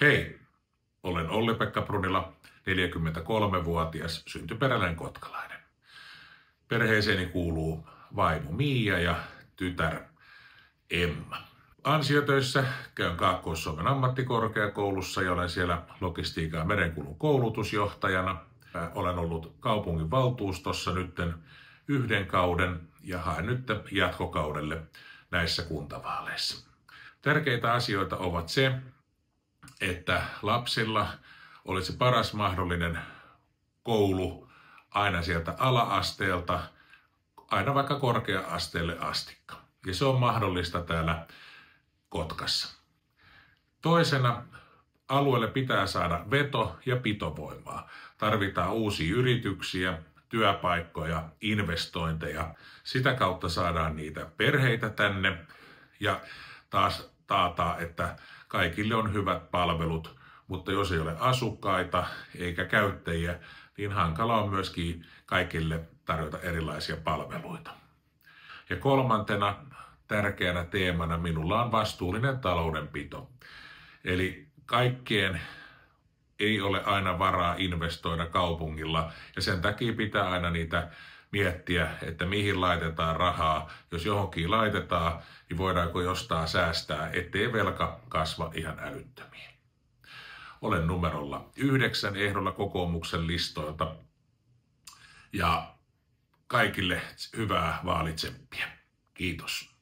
Hei, olen Olli-Pekka Brunila, 43-vuotias syntyperäinen kotkalainen. Perheeseeni kuuluu vaimo Miia ja tytär Emma. Ansiotöissä käyn Kaakkois-Suomen ammattikorkeakoulussa ja olen siellä logistiikan ja merenkulun koulutusjohtajana. Olen ollut kaupungin valtuustossa nytten 1 kauden ja haen nyt jatkokaudelle näissä kuntavaaleissa. Tärkeitä asioita ovat se, että lapsilla olisi paras mahdollinen koulu aina sieltä ala-asteelta, aina vaikka korkea-asteelle astikka. Ja se on mahdollista täällä Kotkassa. Toisena, alueelle pitää saada veto- ja pitovoimaa. Tarvitaan uusia yrityksiä, työpaikkoja, investointeja. Sitä kautta saadaan niitä perheitä tänne ja taas taataan, että kaikille on hyvät palvelut, mutta jos ei ole asukkaita eikä käyttäjiä, niin hankala on myöskin kaikille tarjota erilaisia palveluita. Ja kolmantena tärkeänä teemana minulla on vastuullinen taloudenpito. Eli kaikkien ei ole aina varaa investoida kaupungilla ja sen takia pitää aina niitä miettiä, että mihin laitetaan rahaa. Jos johonkin laitetaan, niin voidaanko jostain säästää, ettei velka kasva ihan älyttömiin. Olen numerolla 9 ehdolla kokoomuksen listoilta ja kaikille hyvää vaalitseppiä. Kiitos.